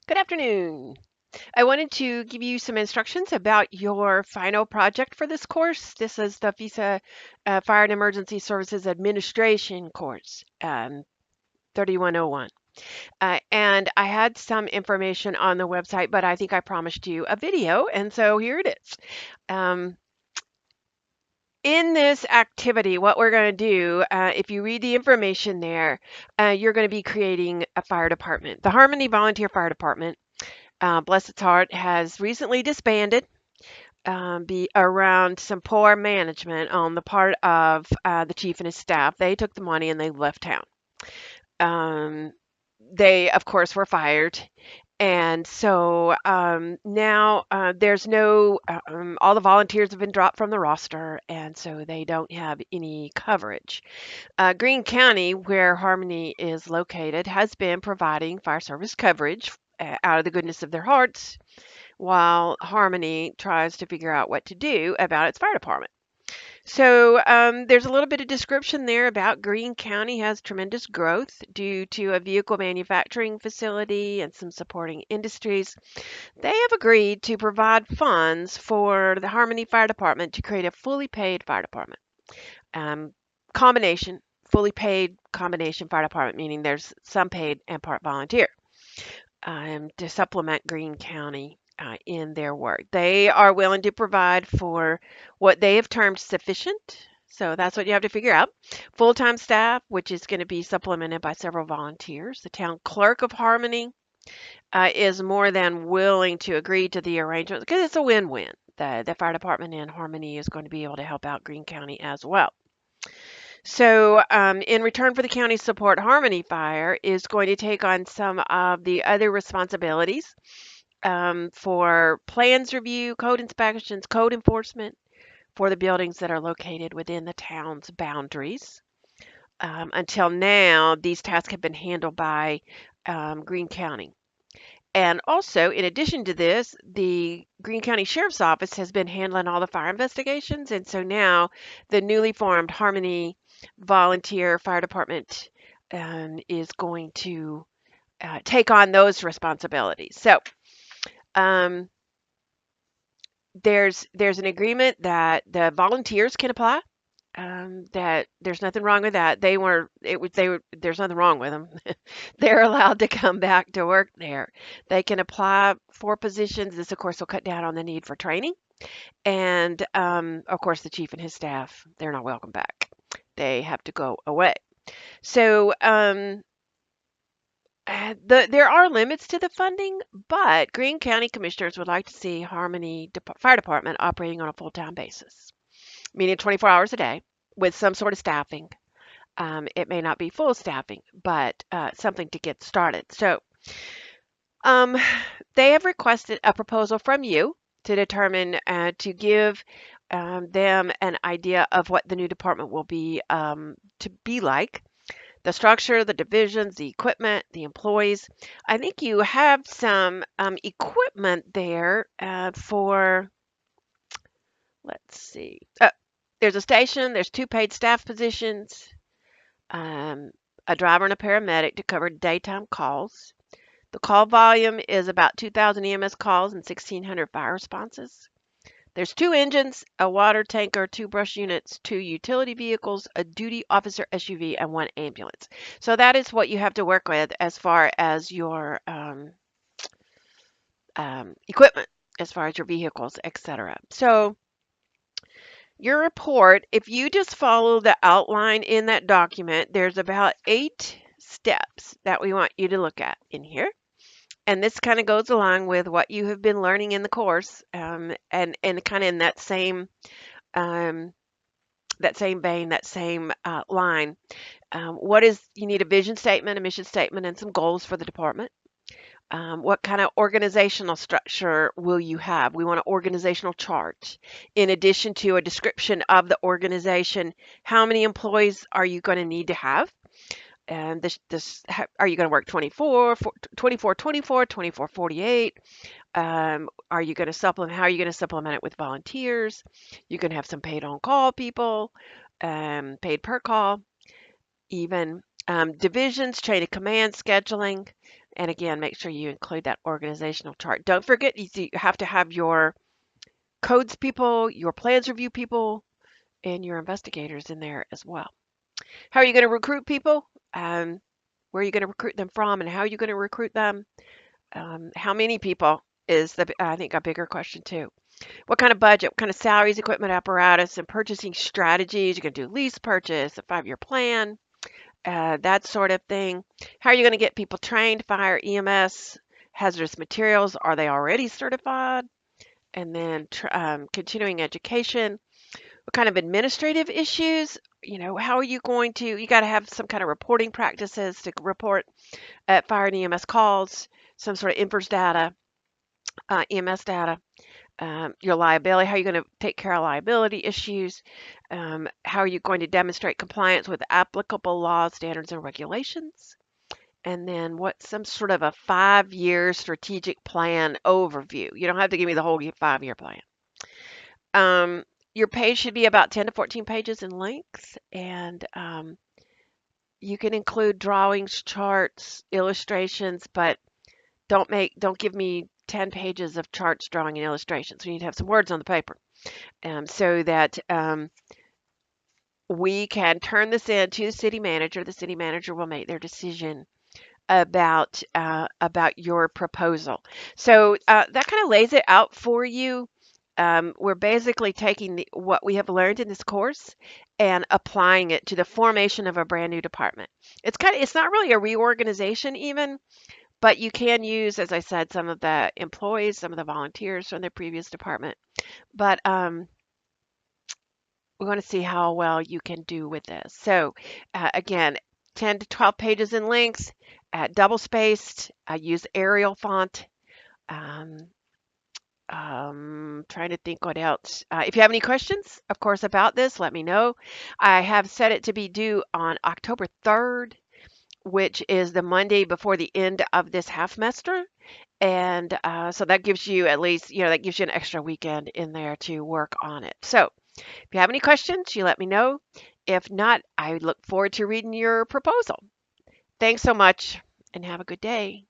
Good afternoon. I wanted to give you some instructions about your final project for this course. This is the FISA Fire and Emergency Services Administration course, 3101. And I had some information on the website, but I think I promised you a video, and so here it is. Um, in this activity, what we're going to do, if you read the information there, you're going to be creating a fire department. The Harmony Volunteer Fire Department, bless its heart, has recently disbanded, be around some poor management on the part of the chief and his staff. They took the money and they left town. Um, they, of course, were fired. And so now there's no, all the volunteers have been dropped from the roster, and so they don't have any coverage. Greene County, where Harmony is located, has been providing fire service coverage out of the goodness of their hearts while Harmony tries to figure out what to do about its fire department. So there's a little bit of description there about Greene County has tremendous growth due to a vehicle manufacturing facility and some supporting industries. They have agreed to provide funds for the Harmony Fire Department to create a fully paid fire department. Um, combination, fully paid combination fire department, meaning there's some paid and part volunteer to supplement Greene County in their work. They are willing to provide for what they have termed sufficient. So that's what you have to figure out. Full-time staff, which is going to be supplemented by several volunteers. The town clerk of Harmony is more than willing to agree to the arrangement because it's a win-win. The fire department in Harmony is going to be able to help out Greene County as well. So, in return for the county's support, Harmony Fire is going to take on some of the other responsibilities for plans review, code inspections, code enforcement for the buildings that are located within the town's boundaries. Until now, these tasks have been handled by Greene County. And also, in addition to this, the Greene County Sheriff's Office has been handling all the fire investigations. And so now the newly formed Harmony Volunteer Fire Department is going to take on those responsibilities. So um, there's an agreement that the volunteers can apply. That there's nothing wrong with that. There's nothing wrong with them. They're allowed to come back to work there. They can apply for positions. This, of course, will cut down on the need for training. And of course, the chief and his staff, they're not welcome back. They have to go away. So there are limits to the funding, but Greene County commissioners would like to see Harmony Fire Department operating on a full-time basis, meaning 24 hours a day with some sort of staffing. It may not be full staffing, but something to get started. So um, they have requested a proposal from you to determine to give them an idea of what the new department will be to be like. The structure, the divisions, the equipment, the employees. I think you have some equipment there for, let's see. There's a station, there's 2 paid staff positions, um, a driver and a paramedic to cover daytime calls. The call volume is about 2,000 EMS calls and 1,600 fire responses. There's 2 engines, a water tanker, 2 brush units, 2 utility vehicles, a duty officer SUV, and 1 ambulance. So that is what you have to work with as far as your equipment, as far as your vehicles, etc. So your report, if you just follow the outline in that document, there's about 8 steps that we want you to look at in here. And this kind of goes along with what you have been learning in the course, and kind of in um, that same vein, that same line. You need a vision statement, a mission statement, and some goals for the department. What kind of organizational structure will you have? We want an organizational chart. In addition to a description of the organization, how many employees are you going to need to have? And are you going to work 24, 48? Are you going to supplement? How are you going to supplement it with volunteers? You're going to have some paid on call people, paid per call, even divisions, chain of command, scheduling. And again, make sure you include that organizational chart. Don't forget, you have to have your codes people, your plans review people, and your investigators in there as well. How are you going to recruit people? Where are you going to recruit them from, and how are you going to recruit them? How many people is I think a bigger question too. What kind of budget, what kind of salaries, equipment, apparatus, and purchasing strategies? You're going to do lease purchase, a 5-year plan, that sort of thing. How are you going to get people trained? Fire, EMS, hazardous materials. Are they already certified? And then continuing education. What kind of administrative issues? How are you going to? You got to have some kind of reporting practices to report at fire and EMS calls, some sort of inverse data, EMS data. Your liability, how are you going to take care of liability issues? How are you going to demonstrate compliance with applicable laws, standards, and regulations? And then what's some sort of a 5-year strategic plan overview? You don't have to give me the whole 5-year plan. Your page should be about 10 to 14 pages in length, and you can include drawings, charts, illustrations, but don't give me 10 pages of charts, drawing, and illustrations. We need to have some words on the paper, so that we can turn this in to the city manager. The city manager will make their decision about your proposal. So that kind of lays it out for you. We're basically taking what we have learned in this course and applying it to the formation of a brand new department. It's not really a reorganization even, but you can use, as I said, some of the employees, some of the volunteers from the previous department. But we're going to see how well you can do with this. So again, 10 to 12 pages in length, double spaced. I use Arial font. Um, trying to think what else. If you have any questions, of course, about this, let me know. I have set it to be due on October 3rd, which is the Monday before the end of this half semester. And so that gives you at least, that gives you an extra weekend in there to work on it. So if you have any questions, you let me know. If not, I look forward to reading your proposal. Thanks so much and have a good day.